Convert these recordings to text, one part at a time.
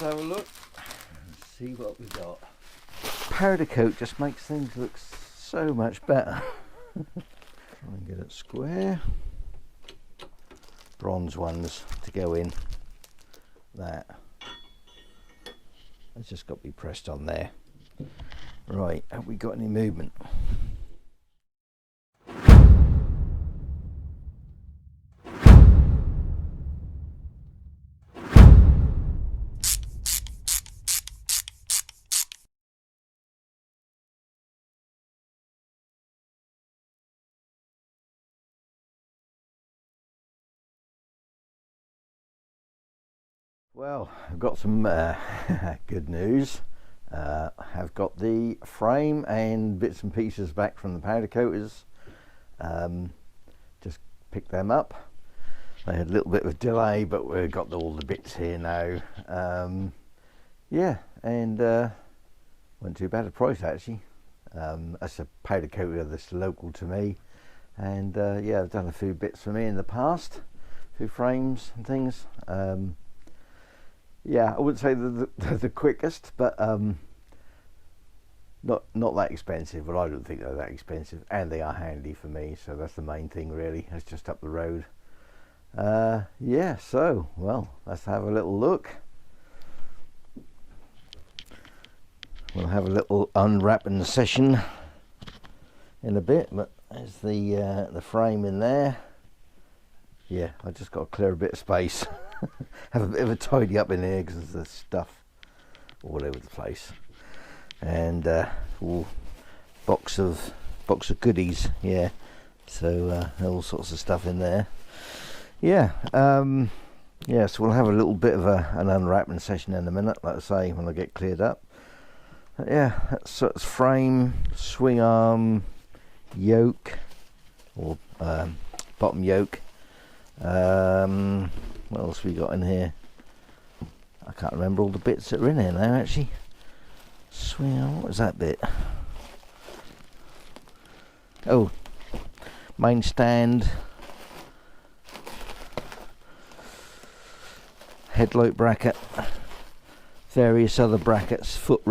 let's have a look and see what we got. Powder coat just makes things look so much better. Try and get it square. Bronze ones to go in. That. It's just got to be pressed on there. Right, have we got any movement? Well, I've got some good news. I've got the frame and bits and pieces back from the powder coaters. Just picked them up. They had a little bit of a delay, but we've got all the bits here now. Yeah, and wasn't too bad a price actually. That's a powder coater that's local to me, and yeah, I've done a few bits for me in the past, a few frames and things. Yeah, I wouldn't say the quickest, but not that expensive. But I don't think they're that expensive, and they are handy for me. So that's the main thing, really. It's just up the road. Yeah. So, well, let's have a little look. We'll have a little unwrapping session in a bit. But there's the frame in there. Yeah, I just got to clear a bit of space. Have a bit of a tidy up in here because there's stuff all over the place, and box of goodies. Yeah, so all sorts of stuff in there. Yeah, yeah. So we'll have a little bit of an unwrapping session in a minute, like I say, when I get cleared up. But yeah, that's frame, swing arm, yoke, or bottom yoke. What else we got in here? I can't remember all the bits that are in here now actually. Swing, what was that bit? Oh, main stand, headlight bracket, various other brackets, foot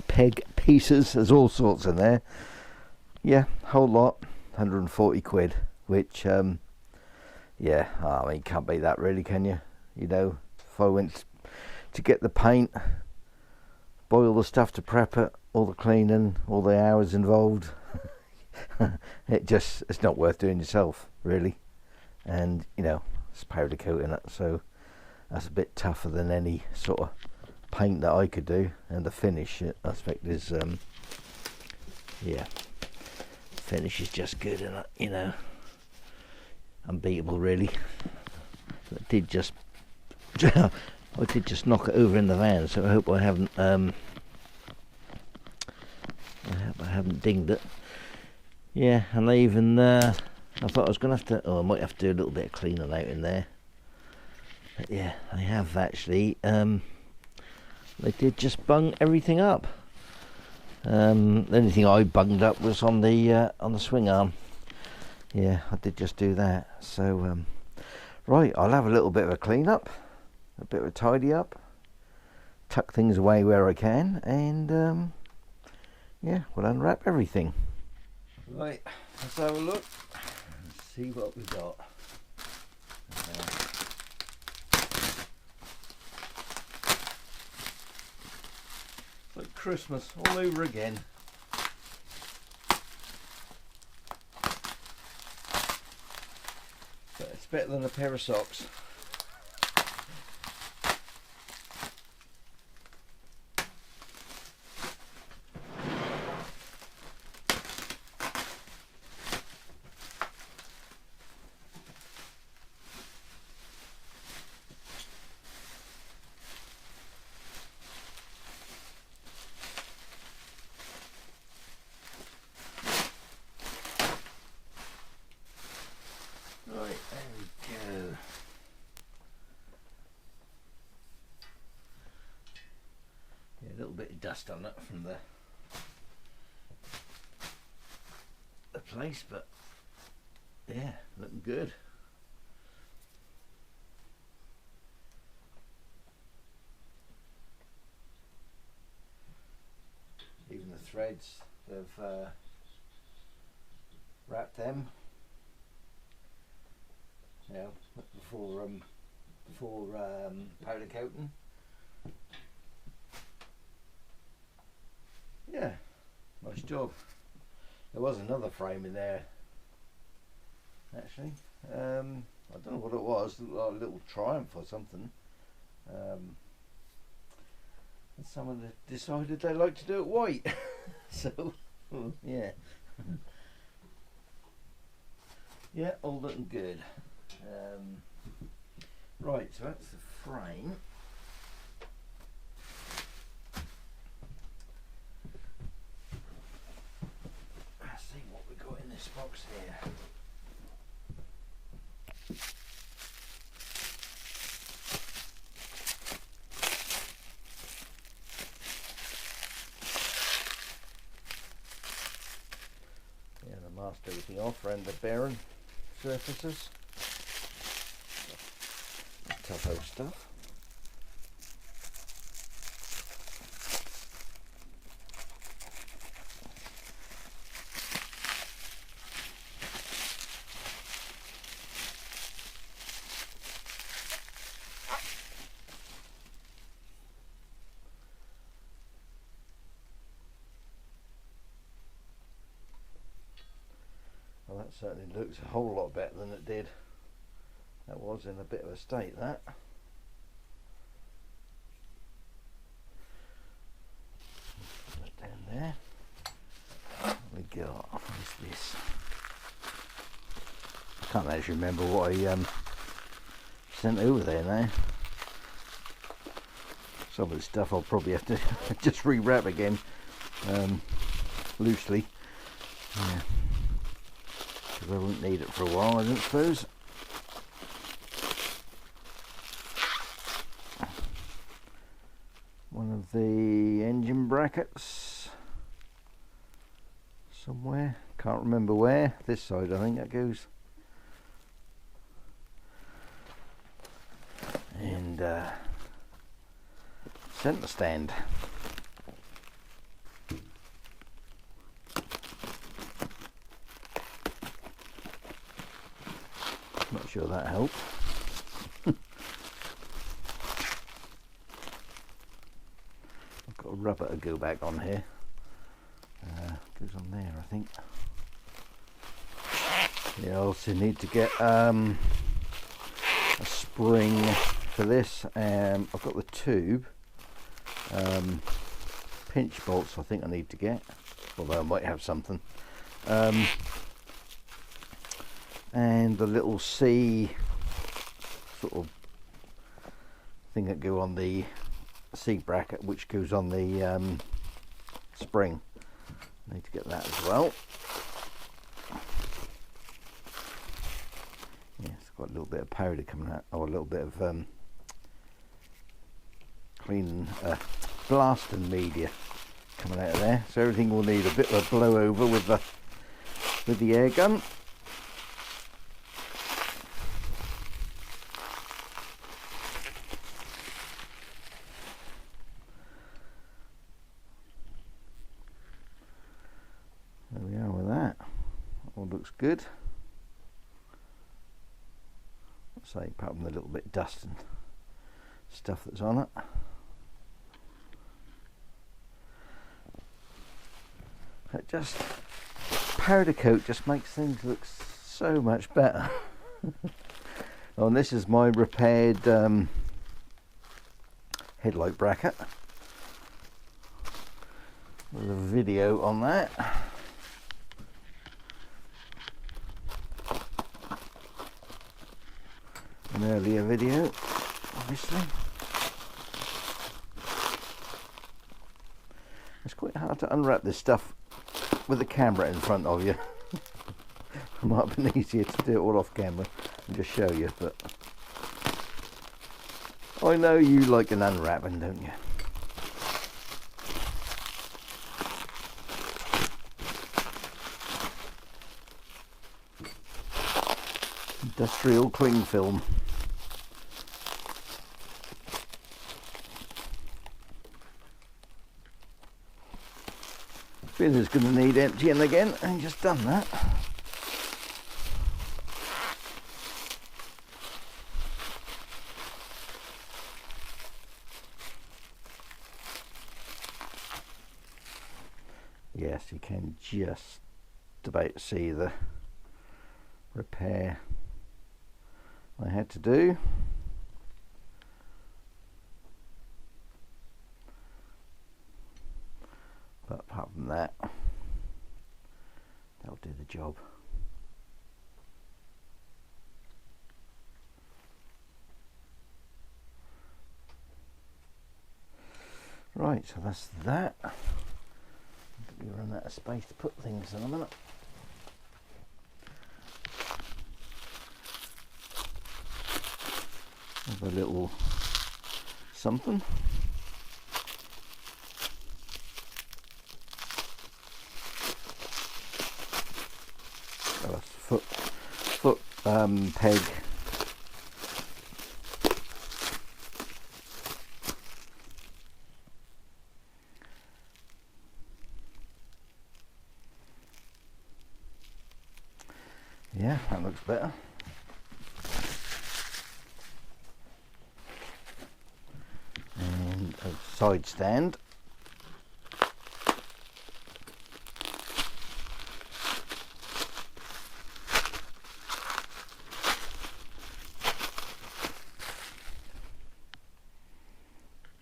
peg pieces, there's all sorts in there. Yeah, whole lot, 140 quid, which yeah, I mean, can't beat that really, can you? You know, if I went to get the paint, buy all the stuff to prep it, all the cleaning, all the hours involved, it's not worth doing yourself, really. And, you know, it's powder coating it, so that's a bit tougher than any sort of paint that I could do. And the finish aspect is, yeah, finish is just good, and you know, unbeatable really. I did just knock it over in the van, so I hope I haven't dinged it. Yeah, and I even I thought I was gonna have to, I might have to do a little bit of cleaning out in there. But yeah, I have actually. They did just bung everything up. The only thing I bunged up was on the swing arm. Yeah, I did just do that. So, right, I'll have a little bit of a clean up, a bit of a tidy up, tuck things away where I can, and yeah, we'll unwrap everything. Right, let's have a look and see what we got. It's like Christmas all over again. It's better than a pair of socks. Right, there we go. Yeah, a little bit of dust on it from the place, but yeah, looking good. threads. They've wrapped them. You know, before powder coating. Yeah, nice job. There was another frame in there actually. I don't know what it was, a little Triumph or something. And someone decided they like to do it white. So yeah. Yeah, all looking good. Right, so that's the frame. Let's see what we got in this box here. Yeah, the masked everything off, render bearing surfaces. Tough old stuff. Well, that certainly looks a whole lot better than it did. That was in a bit of a state, that. Put that down there. What we got? What is this? I can't actually remember what I sent over there now. Some of the stuff I'll probably have to just rewrap again, loosely. Yeah. Because I won't need it for a while, I don't suppose. One of the engine brackets somewhere, can't remember where. This side I think that goes. And centre stand. Not sure that helped. I've got a rubber to go back on here. Goes on there, I think. Yeah, I also need to get a spring for this. I've got the tube. Pinch bolts I think I need to get, although I might have something. And the little C sort of thing that go on the C bracket, which goes on the spring. I need to get that as well. Yeah, it's got a little bit of powder coming out, or a little bit of cleaning, blasting media coming out of there. So everything will need a bit of a blow over with the air gun. There we are with that. All looks good. Say, apart from the little bit of dust and stuff that's on it. It just, powder coat just makes things look so much better. Oh, and this is my repaired headlight bracket. There's a video on that. An earlier video, obviously. It's quite hard to unwrap this stuff with the camera in front of you. It might have been easier to do it all off camera and just show you, but I know you like an unwrapping, don't you? Industrial cling film. Spinner's going to need emptying again, and just done that. Yes, you can just about see the repair I had to do. But apart from that, that'll do the job. Right, so that's that. We run out of space to put things in a minute. Have a little something. Oh, that's foot peg. Yeah, that looks better. And a side stand.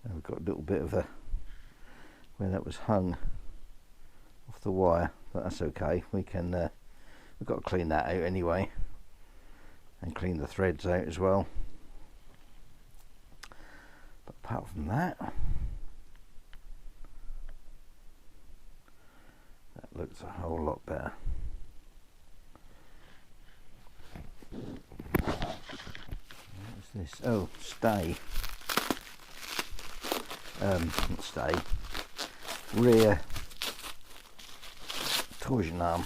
And we've got a little bit of a where that was hung off the wire, but that's okay. We can we've got to clean that out anyway, and clean the threads out as well. But apart from that, that looks a whole lot better. What's this? Oh, stay. Not stay. Rear torsion arm.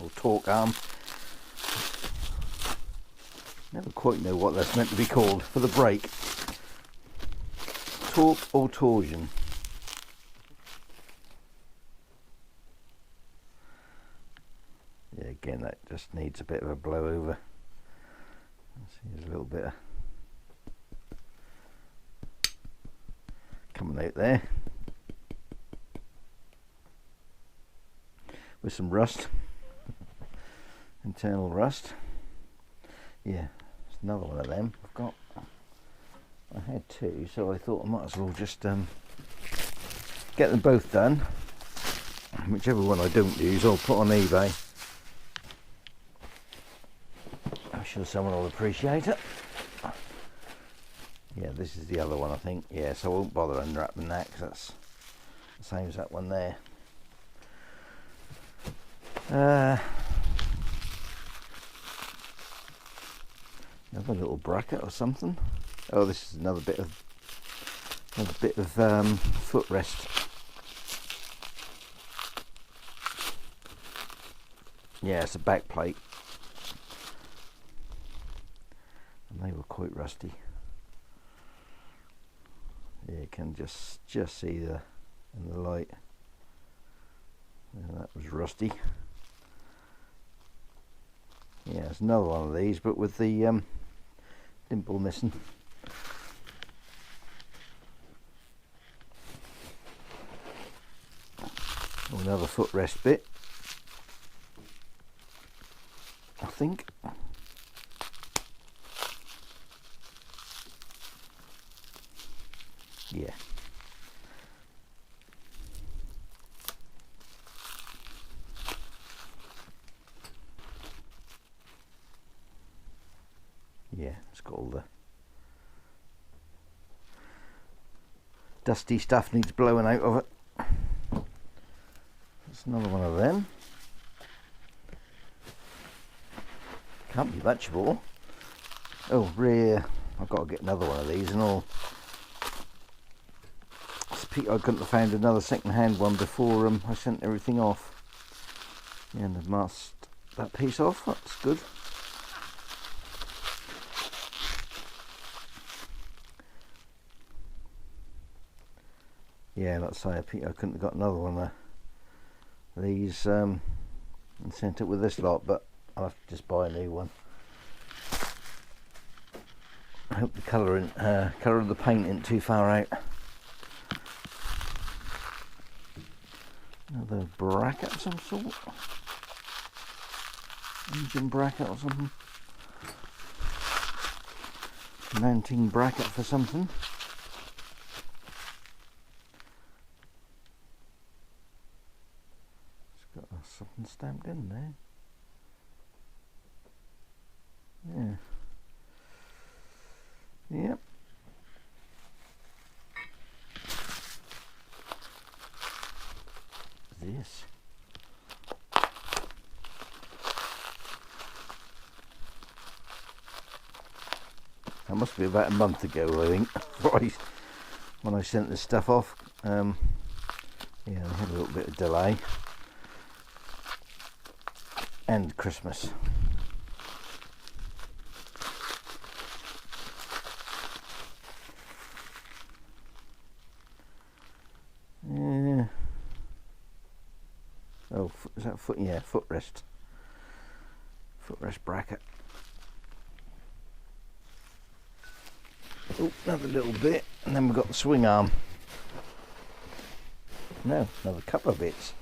Or torque arm. Never quite know what that's meant to be called for the brake. Torque or torsion. Yeah, again that just needs a bit of a blow over. See, there's a little bit of coming out there with some rust. Internal rust. Yeah, it's another one of them. I had two, so I thought I might as well just get them both done. Whichever one I don't use, I'll put on eBay. I'm sure someone will appreciate it. Yeah, this is the other one, I think. Yeah, so I won't bother unwrapping that because that's the same as that one there. Another little bracket or something. Oh, this is another bit of footrest. Yeah, it's a back plate, and they were quite rusty. Yeah, you can just see in the light. Yeah, that was rusty. Yeah, it's another one of these, but with the dimple missing. Oh, another footrest bit, I think. Yeah. Yeah, it's got all the dusty stuff needs blowing out of it. That's another one of them. Can't be much more. Oh, rear. I've got to get another one of these and all. I couldn't have found another second-hand one before I sent everything off. Yeah, and I've masked that piece off. That's good. Yeah, let's say I couldn't have got another one these and sent it with this lot, but I'll have to just buy a new one. I hope the colour of the paint isn't too far out. Another bracket of some sort. Engine bracket or something. Mounting bracket for something. It's got something stamped in there. Yeah. Yep. This. That must be about a month ago, I think, when I sent this stuff off. Yeah, I had a little bit of delay. And Christmas. Yeah. Oh, is that foot? Yeah, footrest. Footrest bracket. Oh, another little bit, and then we've got the swing arm. No, another couple of bits.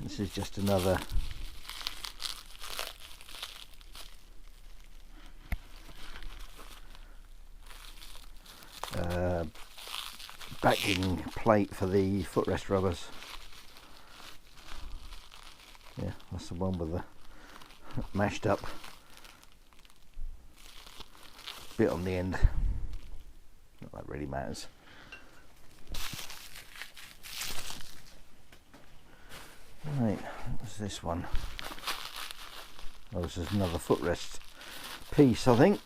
This is just another backing plate for the footrest rubbers. Yeah, that's the one with the mashed up bit on the end. Not that really matters. Right, what's this one? Oh, this is another footrest piece, I think.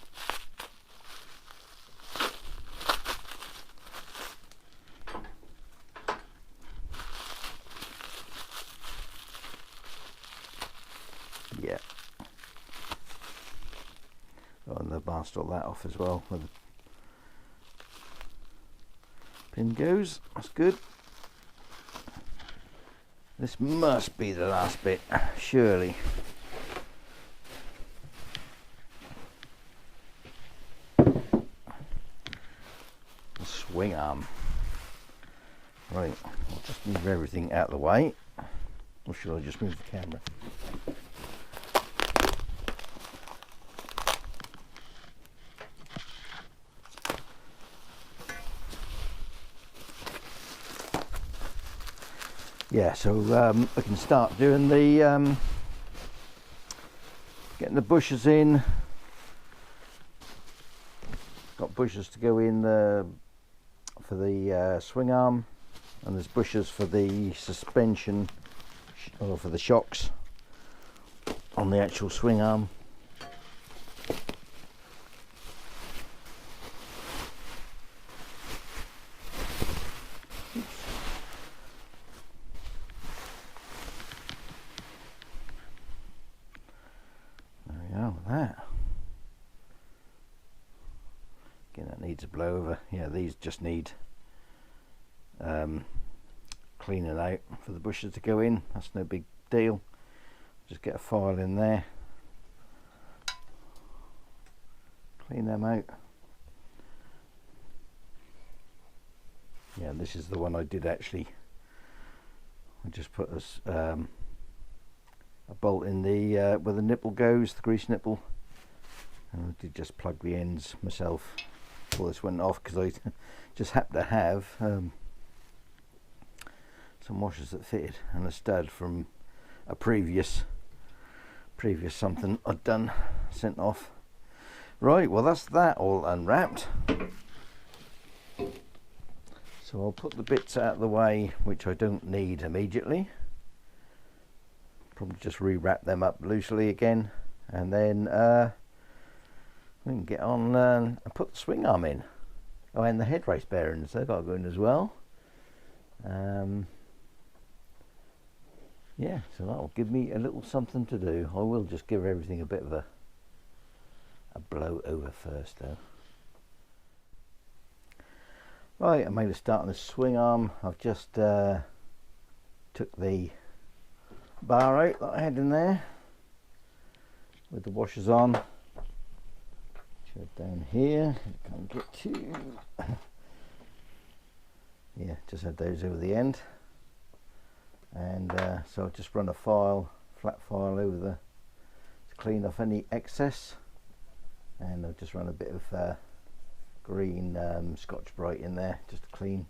Yeah. Oh, and they've masked all that off as well, where the pin goes. That's good. This must be the last bit, surely. The swing arm. Right, I'll just move everything out of the way. Or should I just move the camera? Yeah, so we can start doing the getting the bushes in. Got bushes to go in for the swing arm, and there's bushes for the suspension or for the shocks on the actual swing arm. That again, that needs a blow over. Yeah, these just need cleaning out for the bushes to go in. That's no big deal. Just get a file in there, clean them out. Yeah, this is the one I did actually. I just put a bolt in the where the nipple goes, the grease nipple, and I did just plug the ends myself before this went off, because I just happened to have some washers that fitted and a stud from a previous something I'd done, sent off. Right, well that's that all unwrapped. So I'll put the bits out of the way which I don't need immediately. Probably just rewrap them up loosely again, and then we can get on and put the swing arm in. Oh, and the head race bearings, they've got to go in as well. Yeah, so that'll give me a little something to do. I will just give everything a bit of a blow over first though. Right, I made a start on the swing arm. I've just took the bar out that I had in there with the washers on. Check down here, can't get to. Yeah, just had those over the end, and so I'll just run a flat file over to clean off any excess, and I'll just run a bit of green Scotch-Brite in there just to clean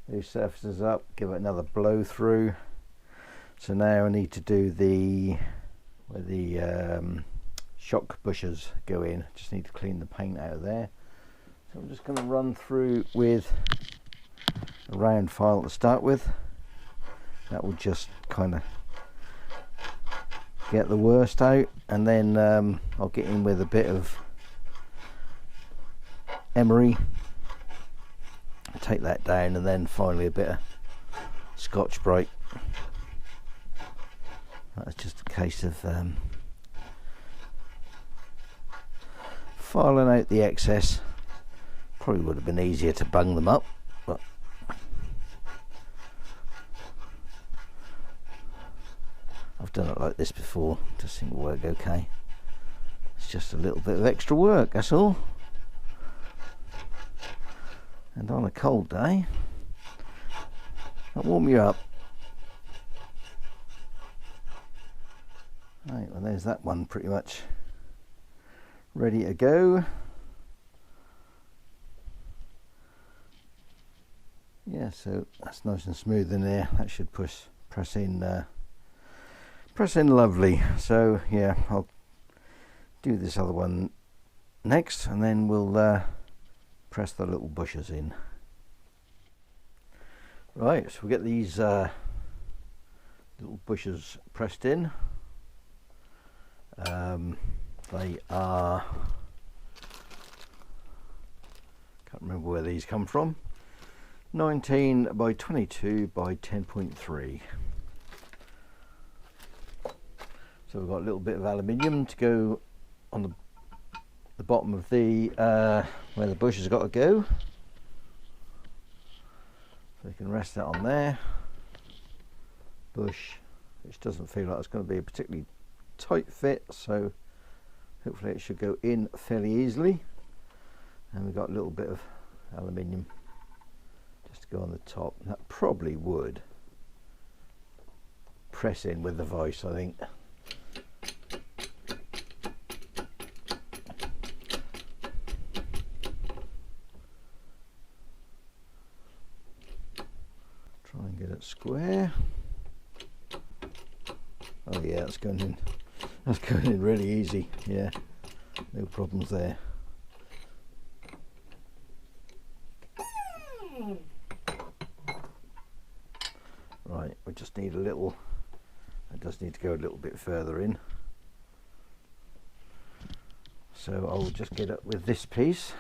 those surfaces up, give it another blow through. So now I need to do where the shock bushes go in. Just need to clean the paint out of there. So I'm just going to run through with a round file to start with. That will just kind of get the worst out, and then I'll get in with a bit of emery, take that down, and then finally a bit of Scotch-Brite. That's just a case of filing out the excess. Probably would have been easier to bung them up, but I've done it like this before, just seemed to work okay. It's just a little bit of extra work, that's all. And on a cold day, that'll warm you up. Right, well there's that one pretty much ready to go. Yeah, so that's nice and smooth in there. That should press in lovely. So yeah, I'll do this other one next, and then we'll press the little bushes in. Right, so we get these little bushes pressed in. They are, can't remember where these come from, 19 by 22 by 10.3. So we've got a little bit of aluminium to go on the bottom of the where the bush has got to go. So you can rest that on there. Bush, which doesn't feel like it's going to be a particularly tight fit, so hopefully it should go in fairly easily. And we've got a little bit of aluminium just to go on the top. That probably would press in with the vice, I think. Try and get it square. Oh yeah, it's going in. That's going in really easy. Yeah, no problems there. Right, we just need a little. It does need to go a little bit further in. So I'll just get it with this piece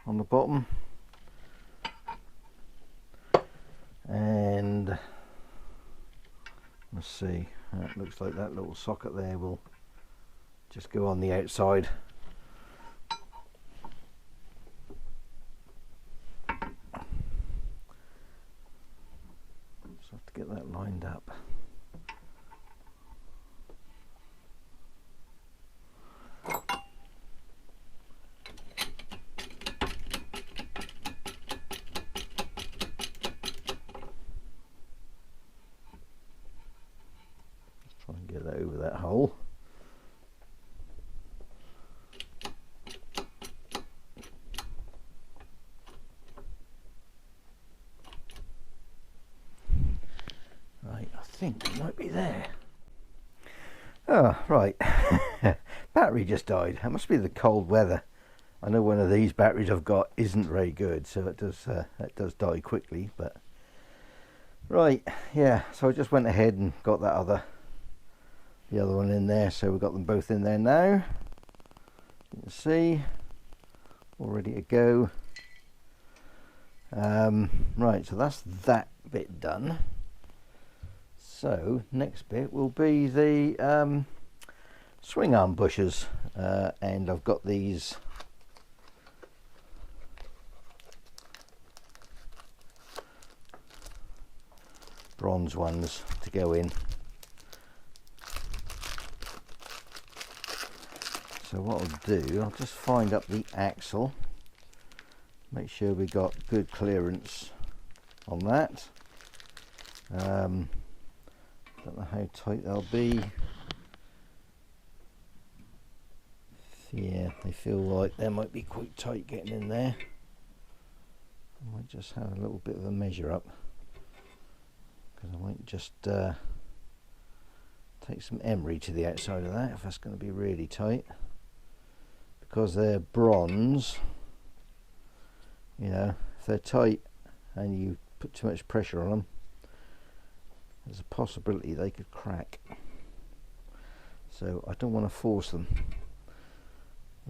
on the bottom, and let's see. It looks like that little socket there will just go on the outside. Just have to get that lined up. Try and get that over that hole. Right, I think it might be there. Oh, right. Battery just died. It must be the cold weather. I know one of these batteries I've got isn't very good, so it does die quickly. But right, yeah. So I just went ahead and got the other one in there. So we've got them both in there now. You can see, all ready to go. Right, so that's that bit done. So next bit will be the swing arm bushes, and I've got these bronze ones to go in. So what I'll do, I'll just find up the axle, make sure we got good clearance on that. Don't know how tight they'll be. Yeah, they feel like they might be quite tight getting in there. I might just have a little bit of a measure up, because I might just take some emery to the outside of that if that's going to be really tight, because they're bronze. You know, if they're tight and you put too much pressure on them, there's a possibility they could crack. So I don't want to force them.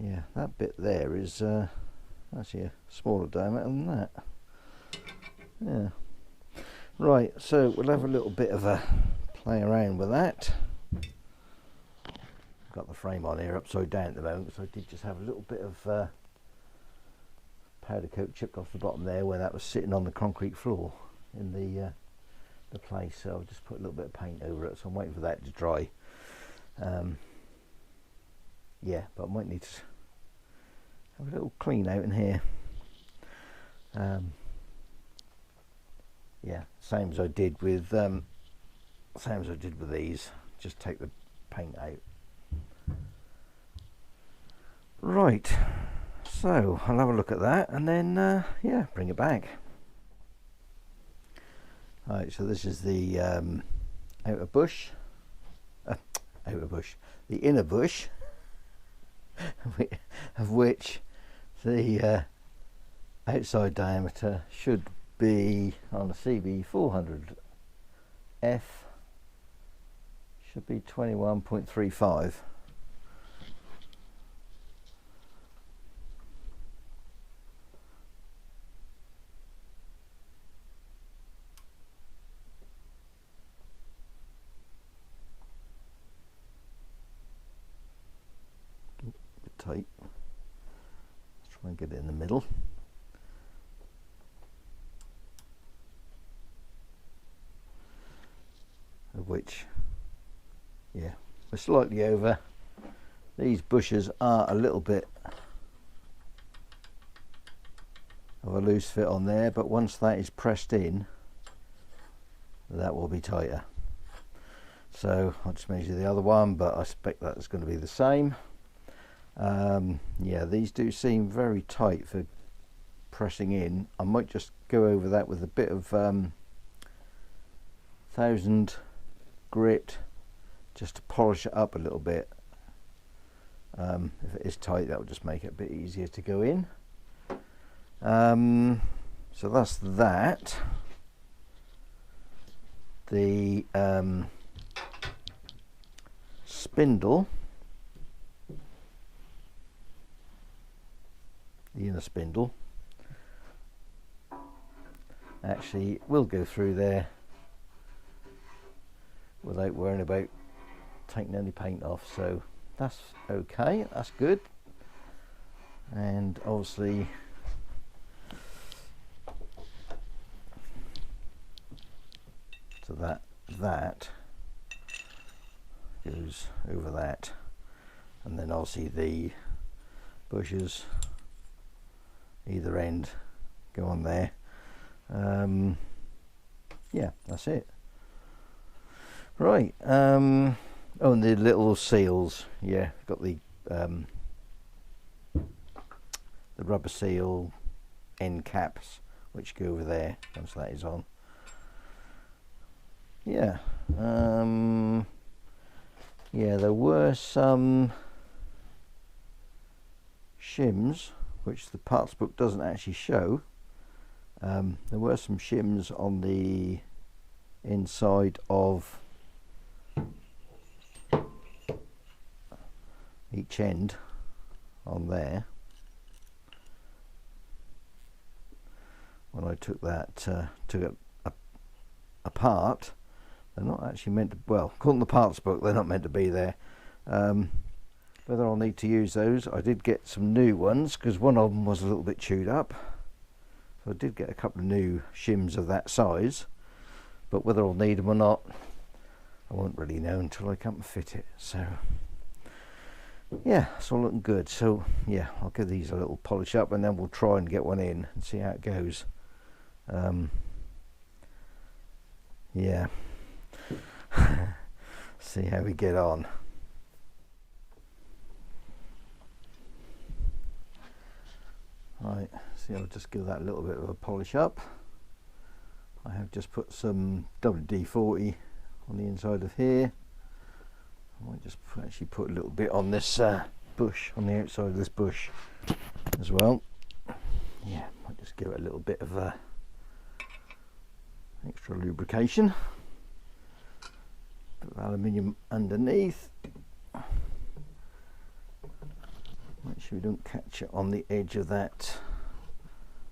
Yeah, that bit there is actually a smaller diameter than that. Yeah. Right, so we'll have a little bit of a play around with that. Got the frame on here upside down at the moment, so I did just have a little bit of powder coat chipped off the bottom there where that was sitting on the concrete floor in the place. So I'll just put a little bit of paint over it. So I'm waiting for that to dry. Yeah, but I might need to have a little clean out in here. Yeah, same as I did with these. Just take the paint out. Right, so I'll have a look at that and then yeah, bring it back. Alright, so this is the outer bush, the inner bush, of which the outside diameter should be on the CB400 F should be 21.35. Tight. Let's try and get it in the middle. Of which, yeah, we're slightly over. These bushes are a little bit of a loose fit on there, but once that is pressed in, that will be tighter. So I'll just measure the other one, but I expect that's going to be the same. Yeah, these do seem very tight for pressing in. I might just go over that with a bit of 1000 grit just to polish it up a little bit. If it is tight, that will just make it a bit easier to go in. So that's that. The spindle, the inner spindle, actually will go through there without worrying about taking any paint off, so that's okay, that's good. And obviously so that goes over that, and then obviously the bushes either end go on there. Yeah, that's it. Right, oh, and the little seals, yeah, got the rubber seal end caps which go over there once that is on. Yeah, yeah, there were some shims which the parts book doesn't actually show. There were some shims on the inside of each end on there. When I took that, took it apart, they're not actually meant to, well, according to the parts book, they're not meant to be there. Whether I'll need to use those, I did get some new ones because one of them was a little bit chewed up. So I did get a couple of new shims of that size, but whether I'll need them or not, I won't really know until I come and fit it. So yeah, it's all looking good. So yeah, I'll give these a little polish up and then we'll try and get one in and see how it goes. Yeah. See how we get on. Right, see, I'll just give that a little bit of a polish up. I have just put some WD-40 on the inside of here. I might just actually put a little bit on this bush, on the outside of this bush as well. Yeah, might just give it a little bit of extra lubrication. Bit of aluminium underneath. Make sure we don't catch it on the edge of that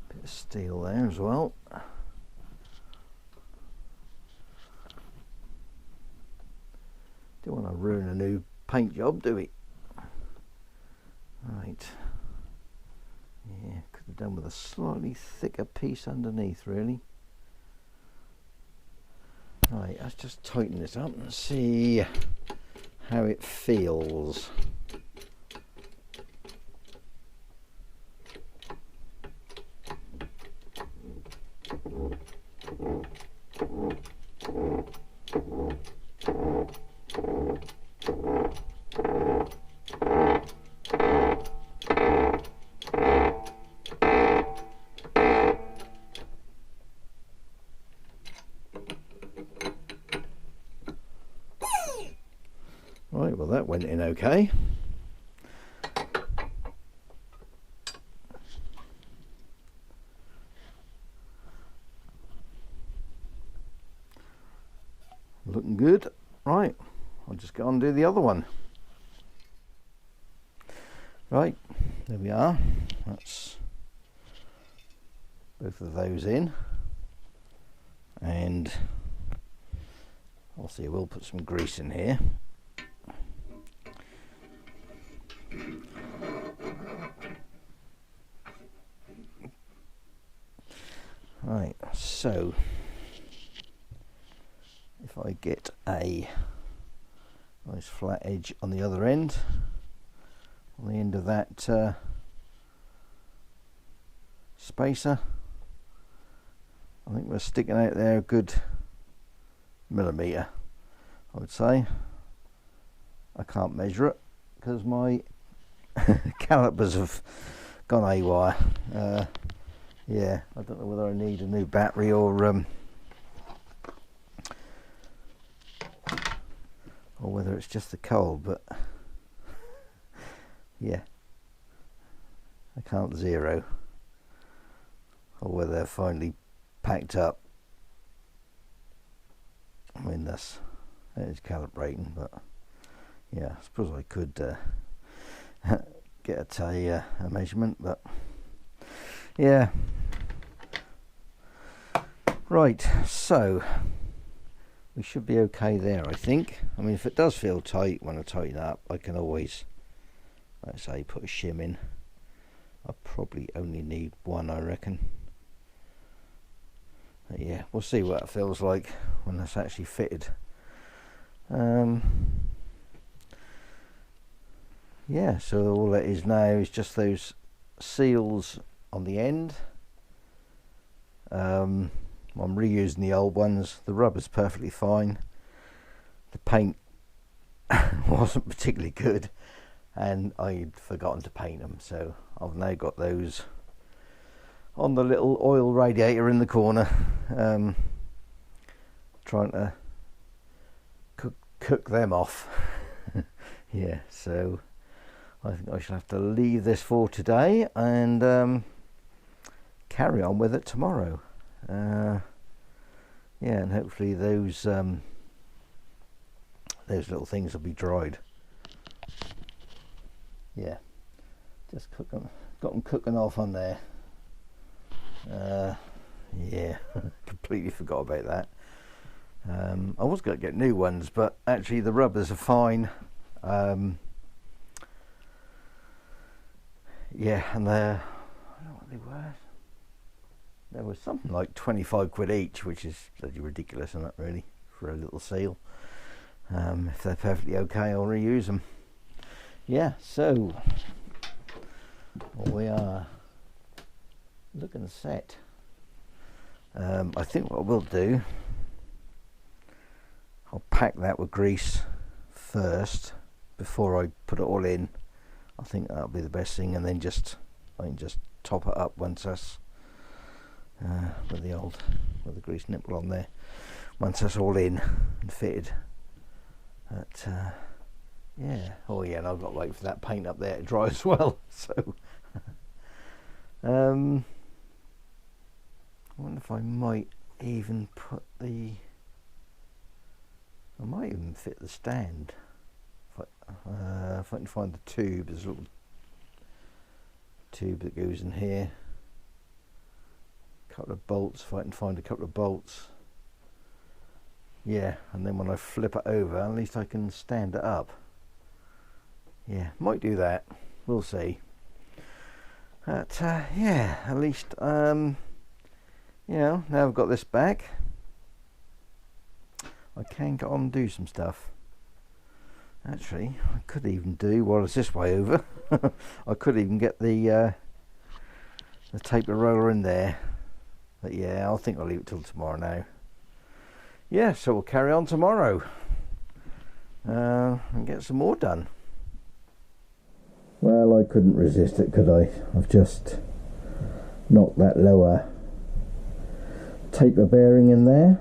bit of steel there as well. Don't want to ruin a new paint job, do we? Right. Yeah, could have done with a slightly thicker piece underneath, really. Right, let's just tighten this up and see how it feels. Right, well that went in okay. Looking good. Right, I'll just go and do the other one. Right, there we are. That's both of those in. And obviously we'll put some grease in here. Right, so if I get a nice flat edge on the other end, on the end of that spacer, I think we're sticking out there a good millimetre, I would say. I can't measure it because my calipers have gone haywire. Yeah, I don't know whether I need a new battery or whether it's just the cold, but yeah, I can't zero, or whether they're finally packed up. I mean, that is calibrating, but yeah, I suppose I could get a measurement, but yeah. Right, so we should be okay there, I think. I mean, if it does feel tight when I tighten up, I can always, let's say, put a shim in. I probably only need one, I reckon. But yeah, we'll see what it feels like when that's actually fitted. Yeah, so all that is now is just those seals on the end. I'm reusing the old ones. The rubber's perfectly fine. The paint wasn't particularly good, and I'd forgotten to paint them, so I've now got those on the little oil radiator in the corner, trying to cook them off. Yeah, so I think I shall have to leave this for today and carry on with it tomorrow. Yeah, and hopefully those little things will be dried. Yeah, just got them cooking off on there. Yeah, completely forgot about that. I was going to get new ones, but actually the rubbers are fine. Yeah, and they're, I don't know what they were. There was something like 25 quid each, which is bloody ridiculous, isn't it, really, for a little seal? If they're perfectly okay, I'll reuse them. yeah, so we are looking set. I think what we'll do, I'll pack that with grease first before I put it all in. I think that'll be the best thing, and then I can just top it up once that's with the grease nipple on there. Once that's all in and fitted. But yeah, oh yeah, and I've got to wait for that paint up there to dry as well. So I wonder if I might even I might even fit the stand. If I can find the tube, there's a little tube that goes in here. A couple of bolts, if I can find a couple of bolts. Yeah, and then when I flip it over, at least I can stand it up. Yeah, might do that. We'll see. But yeah, at least you know, now I've got this back, I can get on and do some stuff. Actually, I could even do, while it's this way over, I could even get the taper roller in there. But yeah, I think I'll leave it till tomorrow now. Yeah, so we'll carry on tomorrow and get some more done. Well, I couldn't resist it, could I? I've just knocked that lower taper bearing in there.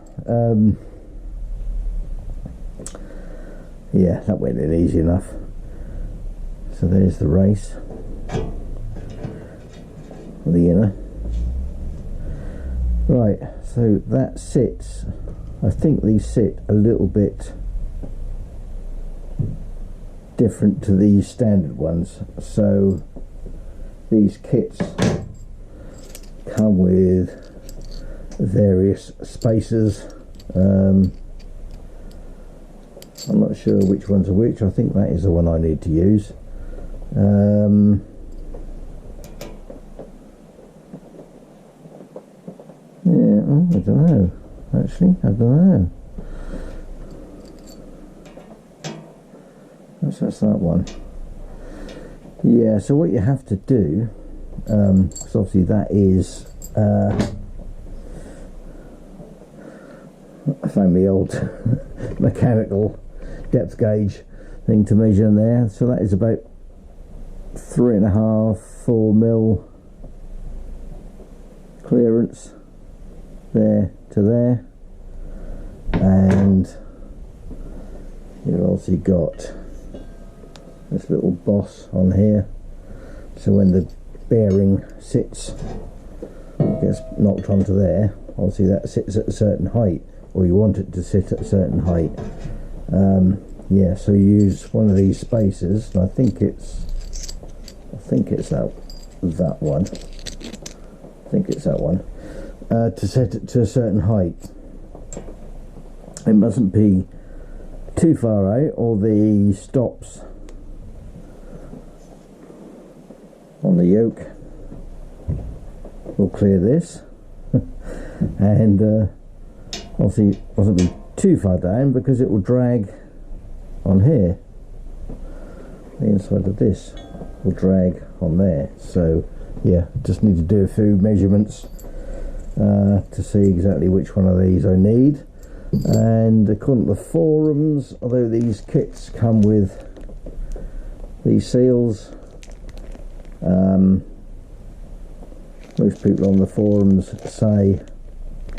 Yeah, that went in easy enough. So there's the race, the inner. Right, so that sits, I think these sit a little bit different to these standard ones. So these kits come with various spacers. I'm not sure which ones are which. I think that is the one I need to use. Yeah, I don't know. Actually, I don't know. That's that one. Yeah, so what you have to do, because obviously that is, I found the old mechanical depth gauge thing to measure in there. So that is about 3.5, 4 mil clearance there to there, and you've also got this little boss on here, so when the bearing sits, gets knocked onto there, obviously that sits at a certain height, or you want it to sit at a certain height. Yeah, so you use one of these spacers, and I think it's that one. I think it's that one. To set it to a certain height. It mustn't be too far out, or the stops on the yoke will clear this. And obviously it mustn't be too far down, because it will drag on here. The inside of this will drag on there. So yeah, just need to do a few measurements to see exactly which one of these I need. And according to the forums, although these kits come with these seals, most people on the forums say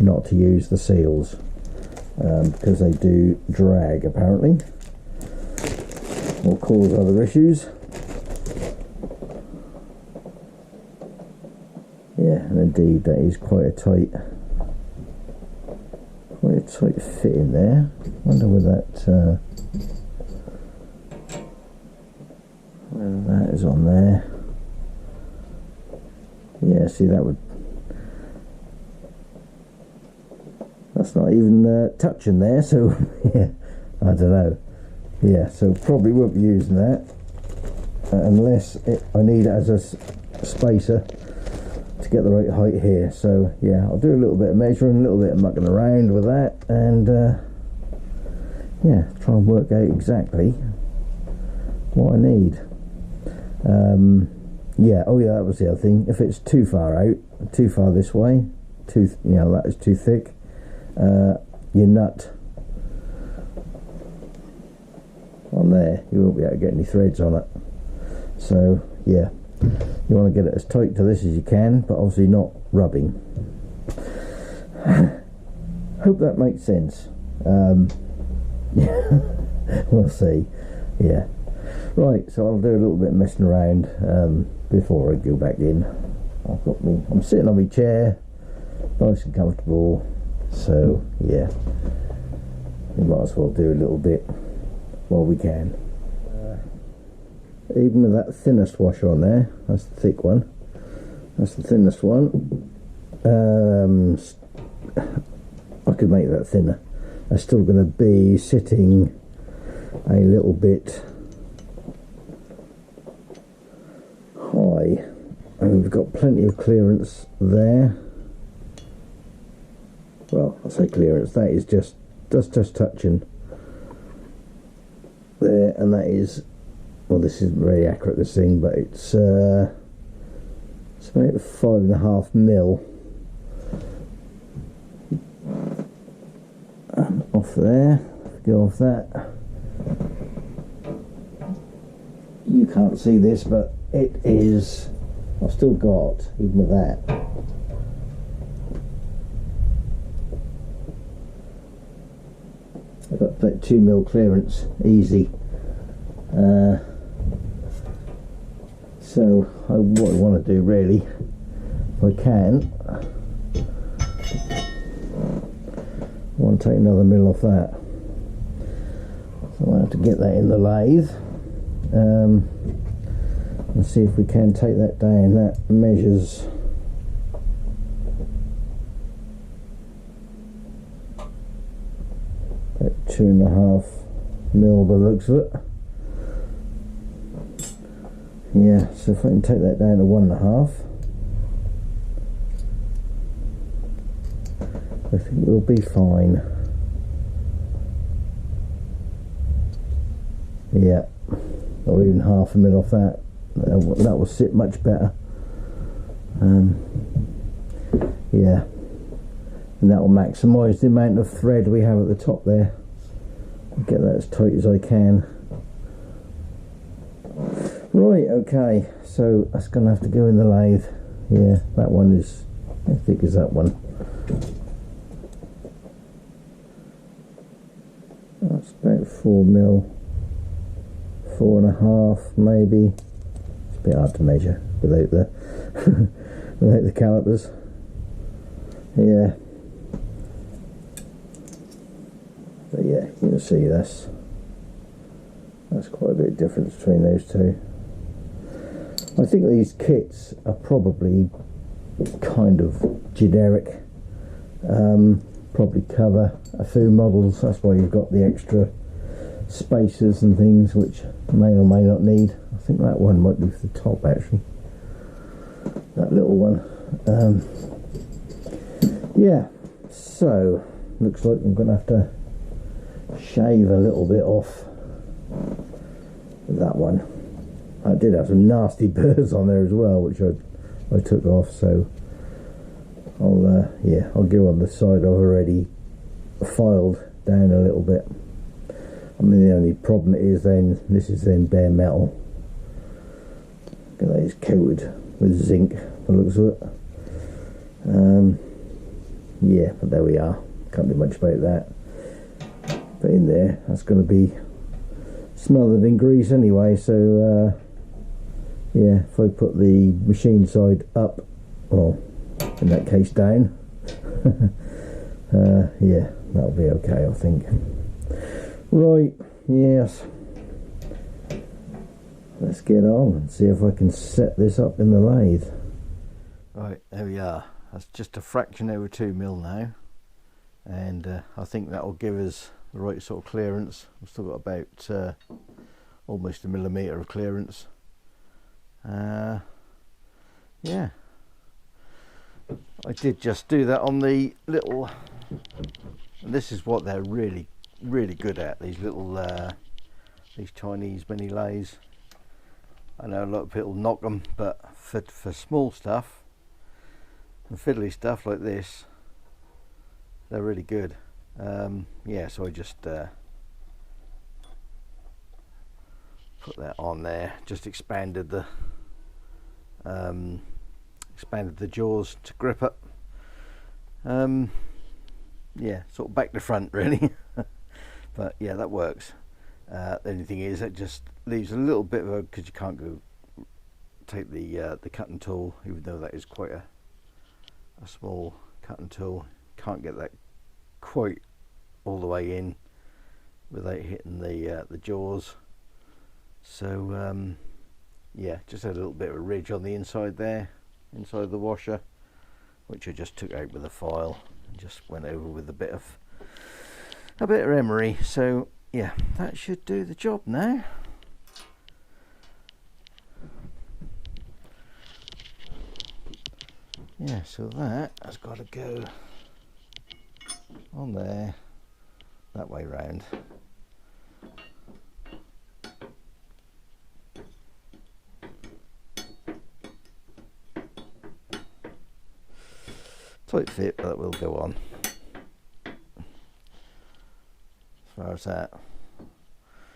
not to use the seals because they do drag, apparently, or cause other issues. Yeah, and indeed that is quite a tight fit in there. I wonder whether that is on there. Yeah, see, that's not even touching there, so yeah, I don't know. Yeah, so probably won't be using that unless I need it as a spacer to get the right height here. So yeah, I'll do a little bit of measuring, a little bit of mucking around with that, and yeah, try and work out exactly what I need. Yeah, oh yeah, that was the other thing. If it's too far out, too far this way, that is too thick, your nut on there, you won't be able to get any threads on it. So yeah, you want to get it as tight to this as you can, but obviously not rubbing. Hope that makes sense. We'll see. Yeah, right, so I'll do a little bit of messing around before I go back in. I'm sitting on my chair, nice and comfortable, so yeah, we might as well do a little bit while we can. Even with that thinnest washer on there, that's the thick one, that's the thinnest one, I could make that thinner. That's still going to be sitting a little bit high, and we've got plenty of clearance there. Well, I say clearance, that is just touching there, and that is, well, this isn't very accurate, this thing, but it's about 5.5 mil off there. Go off that. You can't see this, but it is, I've still got, even with that, I've got about 2 mil clearance, easy. So what I want to do really, if I can, I want to take another mil off that. So I have to get that in the lathe. And see if we can take that down. That measures about 2.5 mil by the looks of it. Yeah, so if I can take that down to 1.5, I think we'll be fine. Yeah, or even 0.5 mil off that. That will sit much better. Yeah, and that will maximise the amount of thread we have at the top there. Get that as tight as I can. Right, okay, so that's going to have to go in the lathe. Yeah, that one is as thick as that one. That's about 4 mil, 4.5 maybe. It's a bit hard to measure without the without the calipers. Yeah, but yeah, you can see that's quite a bit of difference between those two. I think these kits are probably kind of generic, probably cover a few models. That's why you've got the extra spacers and things which may or may not need. I think that one might be for the top actually, that little one. Yeah, so looks like I'm going to have to shave a little bit off that one. I did have some nasty burrs on there as well, which I took off, so I'll go on the side I've already filed down a little bit. I mean, the only problem is then this is then bare metal. That is coated with zinc, by the looks of it. Yeah, but there we are. Can't do much about that. But in there, that's going to be smothered in grease anyway, so yeah, if I put the machine side up, well, in that case down, yeah, that'll be okay, I think. Right, yes, let's get on and see if I can set this up in the lathe. Right, there we are. That's just a fraction over 2 mil now, and I think that will give us the right sort of clearance. I've still got about almost 1 millimetre of clearance. Yeah, I did just do that on the little, and this is what they're really good at, these little these Chinese mini lathes. I know a lot of people knock them, but for small stuff and fiddly stuff like this, they're really good. Yeah, so I just put that on there, just expanded the jaws to grip it. Yeah, sort of back to front really. But yeah, that works. The only thing is it just leaves a little bit of a, because you can't go take the cutting tool, even though that is quite a small cutting tool, can't get that quite all the way in without hitting the jaws. So yeah, just had a little bit of a ridge on the inside there, inside the washer, which I just took out with a file and just went over with a bit of emery. So yeah, that should do the job now. Yeah, so that has got to go on there, that way round. Tight fit, but that will go on. As far as that,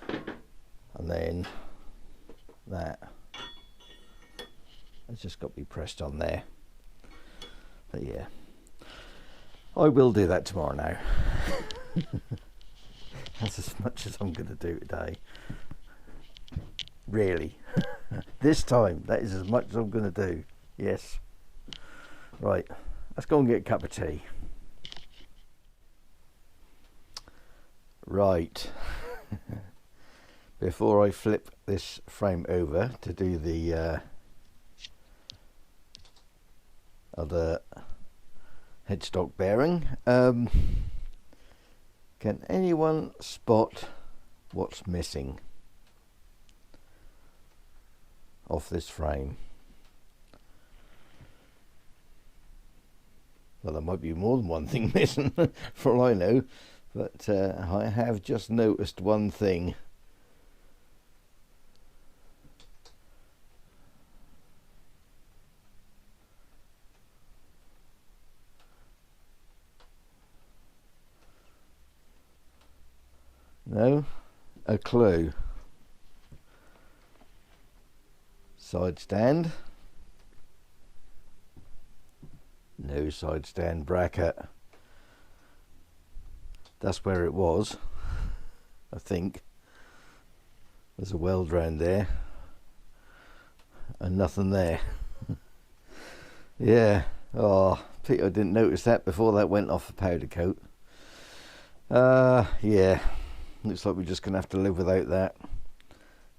and then that has just got to be pressed on there. But yeah, I will do that tomorrow now. That's as much as I'm going to do today. Really. This time, that is as much as I'm going to do. Yes. Right, let's go and get a cup of tea. Right. Before I flip this frame over to do the other headstock bearing, can anyone spot what's missing off this frame? Well, there might be more than one thing missing for all I know, but I have just noticed one thing. No? A clue. Side stand. No side stand bracket. That's where it was, I think. There's a weld round there and nothing there. Yeah. Oh, Peter, I didn't notice that before that went off the powder coat. Yeah, looks like we're just gonna have to live without that.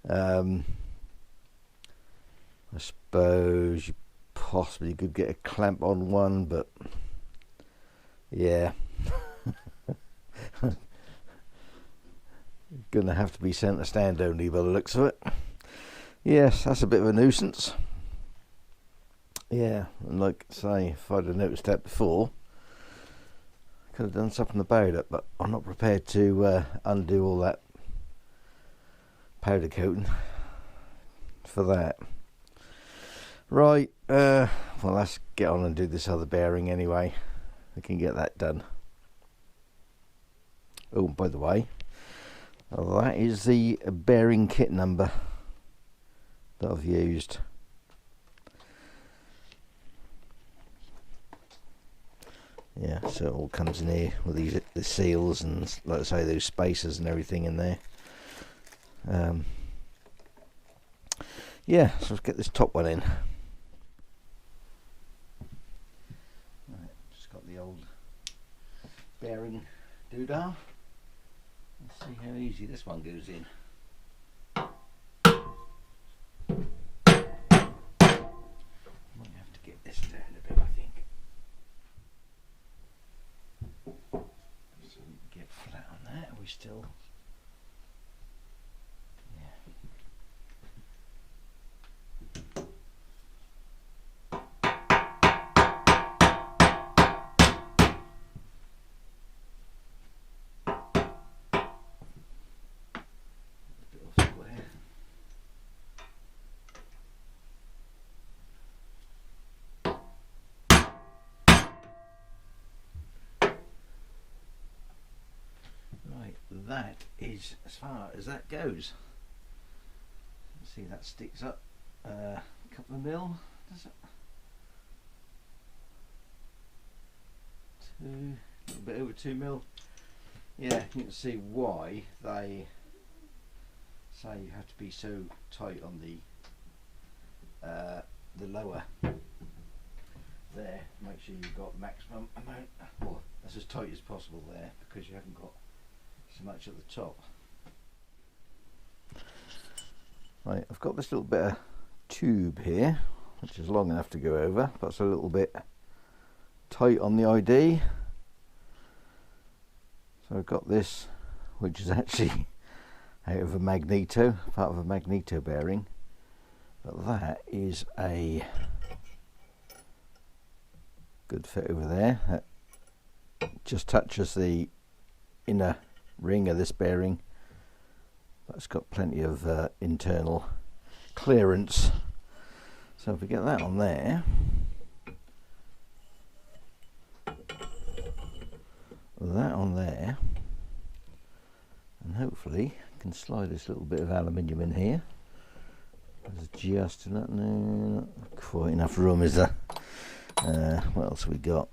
I suppose you possibly could get a clamp on one, but yeah. Gonna have to be centre stand only by the looks of it. Yes, that's a bit of a nuisance. Yeah, and like I say, if I'd have noticed that before, I could have done something about it, but I'm not prepared to undo all that powder coating for that. Right, well, let's get on and do this other bearing anyway. We can get that done. Oh, by the way, that is the bearing kit number that I've used. Yeah, so it all comes in here with the seals and, like I say, those spacers and everything in there. Yeah, so let's get this top one in. Right, just got the old bearing doodah. Let's see how easy this one goes in. Might have to get this down a bit, I think. So we can get flat on that. Are we still? that is as far as that goes. See, that sticks up a couple of mil, does it? A little bit over 2 mil. Yeah, you can see why they say you have to be so tight on the lower there. Make sure you've got maximum amount, or that's as tight as possible there, because you haven't got so much at the top. Right, I've got this little bit of tube here, which is long enough to go over, but it's a little bit tight on the ID. So I've got this, which is actually out of a magneto, part of a magneto bearing, but that is a good fit over there. That just touches the inner ring of this bearing, but it's got plenty of internal clearance. So if we get that on there, that on there, and hopefully I can slide this little bit of aluminium in here. There's just enough, no, not quite enough room, is there? What else have we got?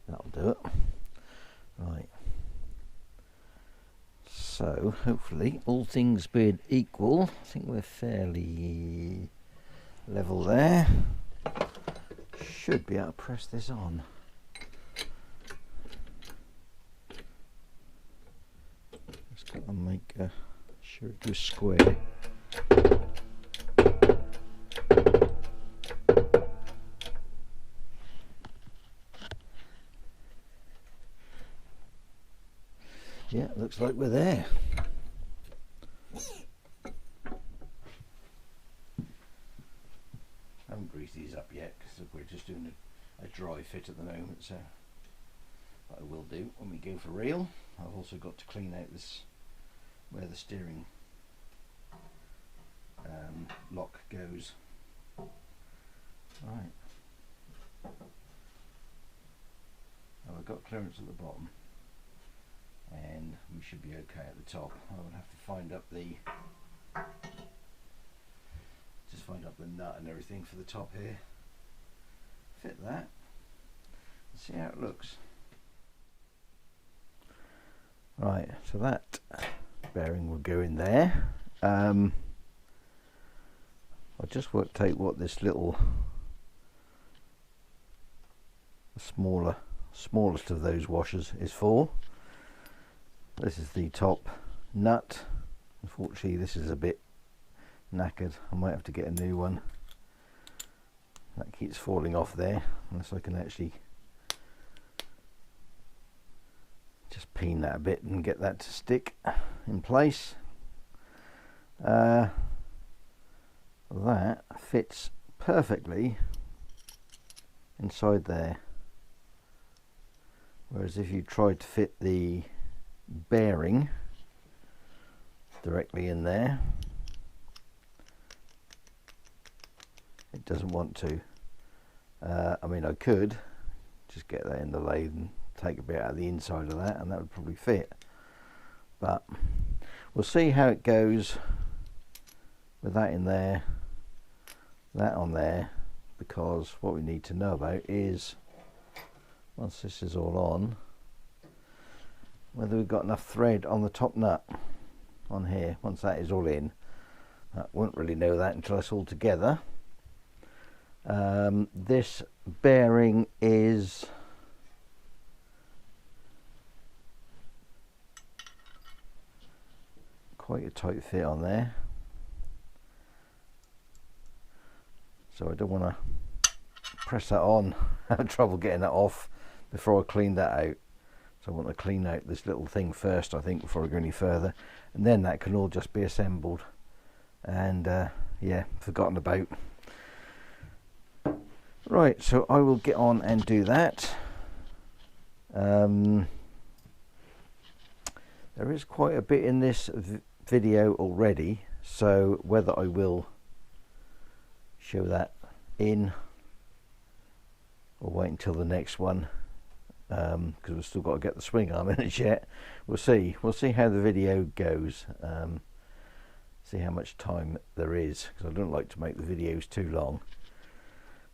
That'll do it. Right. So hopefully, all things being equal, I think we're fairly level there. Should be able to press this on. Just got to make sure it goes square. Yeah, looks like we're there. I haven't greased these up yet because we're just doing a dry fit at the moment, so but I will do when we go for real. I've also got to clean out this where the steering lock goes. Right. Now I've got clearance at the bottom, and we should be okay at the top. I would have to find up the nut and everything for the top here. Fit that and see how it looks. Right, so that bearing will go in there. I'll just work out what this little smallest of those washers is for. This is the top nut. Unfortunately, this is a bit knackered. I might have to get a new one. That keeps falling off there, unless I can actually just peen that a bit and get that to stick in place. That fits perfectly inside there, whereas if you tried to fit the bearing directly in there, it doesn't want to. I mean, I could just get that in the lathe and take a bit out of the inside of that, and that would probably fit, but we'll see how it goes with that in there, that on there, because what we need to know about is, once this is all on, whether we've got enough thread on the top nut on here. Once that is all in, I won't really know that until it's all together. This bearing is quite a tight fit on there, so I don't want to press that on. I have trouble getting that off before I clean that out. So I want to clean out this little thing first, I think, before I go any further, and then that can all just be assembled. And yeah, forgotten about. Right, so I will get on and do that. There is quite a bit in this video already, so whether I will show that in or wait until the next one, because we've still got to get the swing arm in it yet. We'll see how the video goes, see how much time there is, because I don't like to make the videos too long,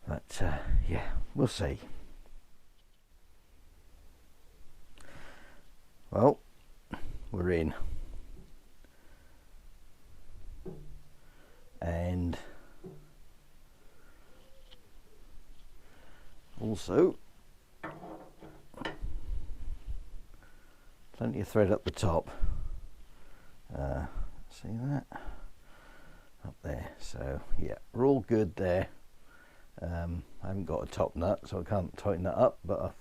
but yeah, we'll see. Well, we're in, and also plenty of thread up the top. See that up there? So yeah, we're all good there. I haven't got a top nut, so I can't tighten that up, but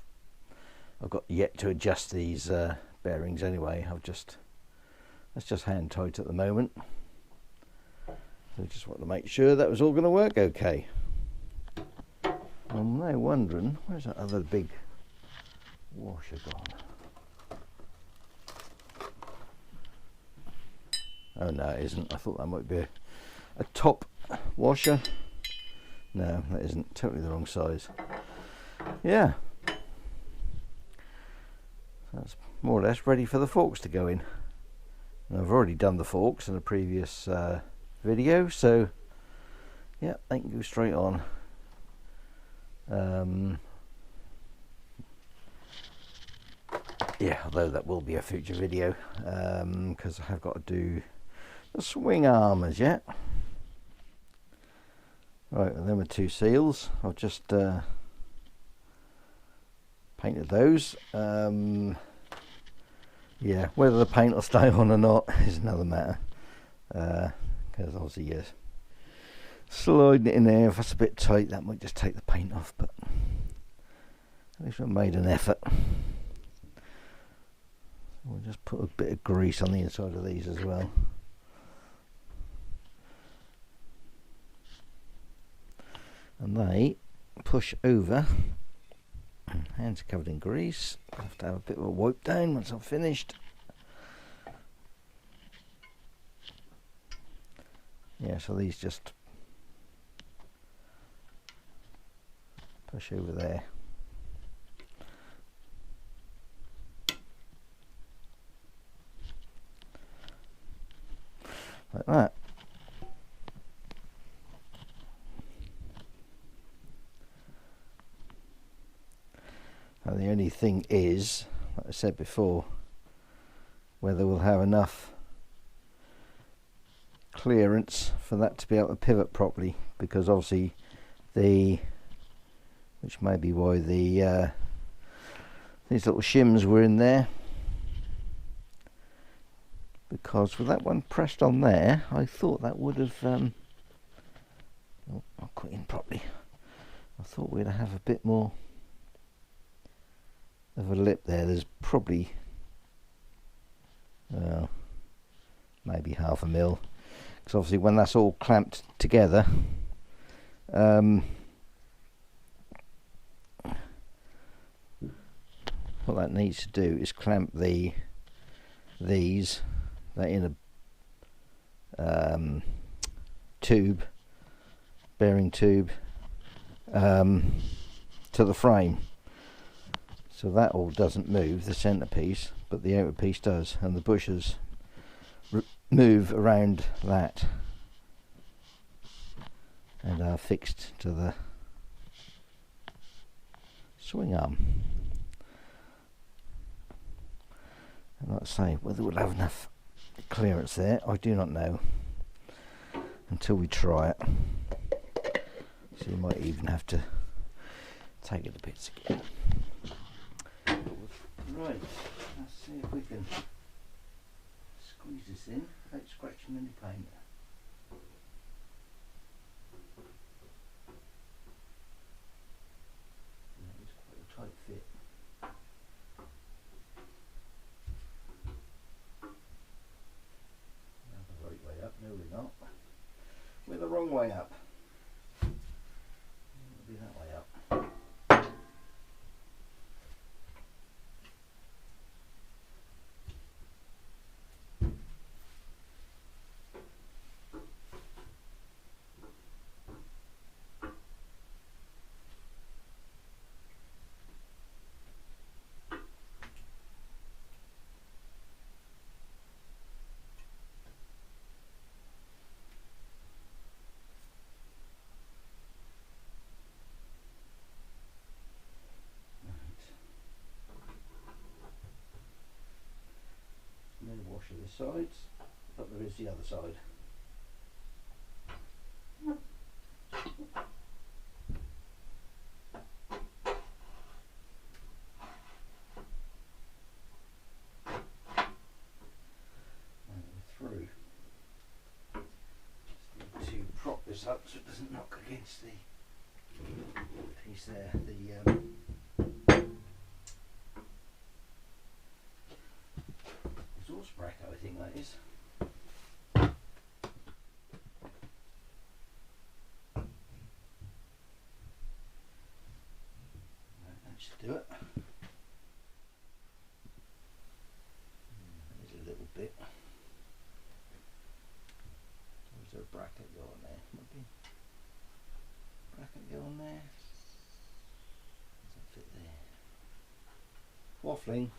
I've got yet to adjust these bearings anyway. That's just hand tight at the moment. So I just want to make sure that was all going to work okay. I'm now wondering, where's that other big washer gone? Oh no, it isn't. I thought that might be a top washer. No, that isn't. Totally the wrong size. Yeah. That's more or less ready for the forks to go in. And I've already done the forks in a previous video, so yeah, they can go straight on. Yeah, although that will be a future video, because I have got to do the swing arm as yet. Right, and then with two seals, I've just painted those. Yeah, whether the paint will stay on or not is another matter, because obviously, yes, sliding it in there, if that's a bit tight, that might just take the paint off, but at least I made an effort. We'll just put a bit of grease on the inside of these as well. And they push over. Hands are covered in grease. I have to have a bit of a wipe down once I'm finished. Yeah, so these just push over there. Like that. And the only thing is, like I said before, whether we'll have enough clearance for that to be able to pivot properly, because obviously which may be why these little shims were in there, because with that one pressed on there, I thought that would have oh, I'll cut in properly. I thought we'd have a bit more of a lip there. There's probably maybe 1/2 mil, because obviously when that's all clamped together, what that needs to do is clamp these that in a tube, bearing tube, to the frame, so that all doesn't move, the centerpiece, but the outer piece does, and the bushes move around that and are fixed to the swing arm. And like I say, whether we'll have enough clearance there, I do not know until we try it. So you might even have to take it to bits again. Right, let's see if we can squeeze this in without scratching any paint. That is quite a tight fit. Not the right way up, no we're not. We're the wrong way up. It'll be that way up. the sides, but there is the other side. And we're through. Just need to prop this up so it doesn't knock against the piece there. The exhaust bracket, I think that is. That should do it. There's a little bit. Where's there a bracket go on there? Might be bracket go on there. Doesn't fit there. Waffling.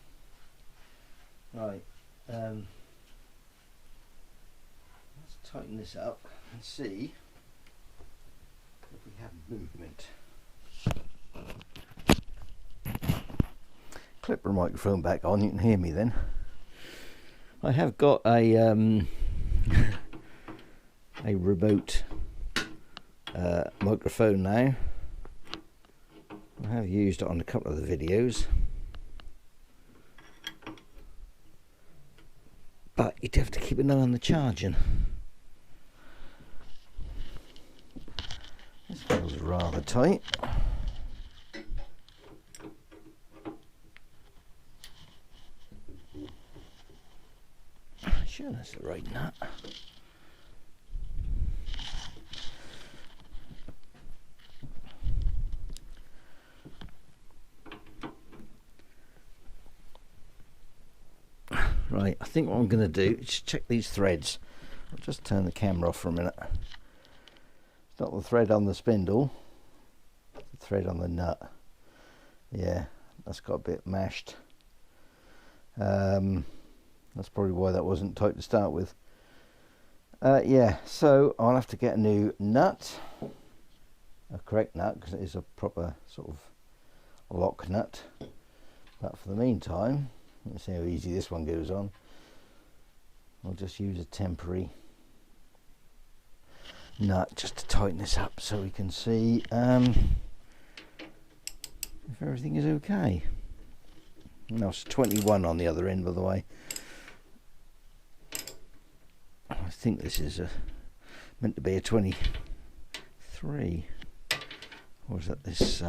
Right. Let's tighten this up and see if we have movement. Clip the microphone back on, you can hear me then. I have got a a remote microphone now. I have used it on a couple of the videos, but you'd have to keep an eye on the charging. This feels rather tight. Sure that's the right nut. Right, I think what I'm going to do is check these threads. I'll just turn the camera off for a minute. It's not the thread on the spindle, it's the thread on the nut. Yeah, that's got a bit mashed. That's probably why that wasn't tight to start with. Yeah, so I'll have to get a new nut, a correct nut, because it is a proper sort of lock nut. But for the meantime, let's see how easy this one goes on. I'll just use a temporary nut just to tighten this up so we can see if everything is okay. No, it's 21 on the other end, by the way. I think this is meant to be a 23. Or is that this?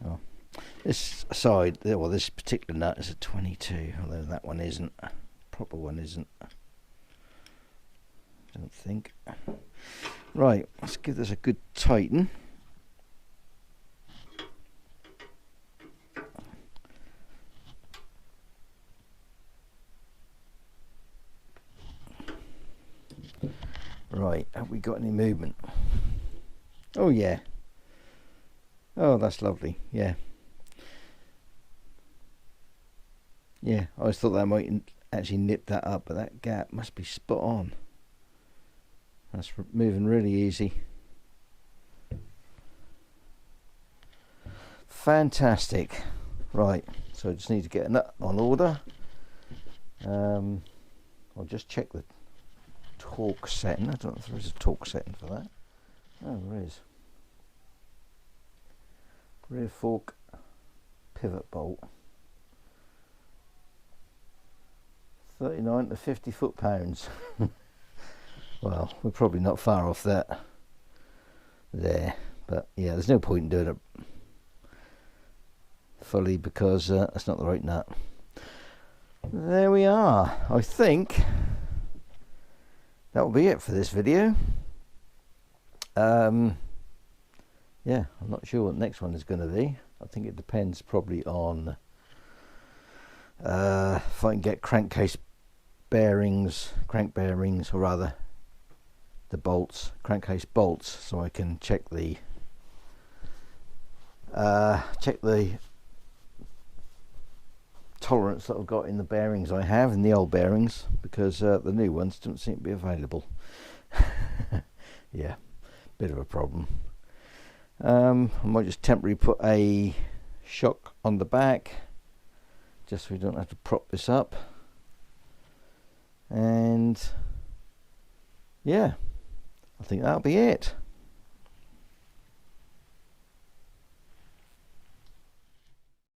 Oh, this side, well, this particular nut is a 22, although that one isn't. Proper one isn't. I don't think. Right, let's give this a good tighten. Right, have we got any movement? Oh yeah. Oh, that's lovely. Yeah. Yeah, I always thought that might actually nip that up, but that gap must be spot on. That's moving really easy. Fantastic. Right, so I just need to get a nut on order. I'll just check the torque setting. I don't know if there is a torque setting for that. Oh, there is. Rear fork pivot bolt. 39 to 50 foot-pounds. Well, we're probably not far off that there, but yeah, there's no point in doing it fully because that's not the right nut. There we are. I think that will be it for this video. Yeah, I'm not sure what the next one is going to be. I think it depends probably on if I can get crankcase bearings, crank bearings, or rather the bolts, crankcase bolts, so I can check the tolerance that I've got in the bearings I have, in the old bearings, because the new ones don't seem to be available. Yeah, bit of a problem. I might just temporarily put a shock on the back just so we don't have to prop this up. And yeah, I think that'll be it.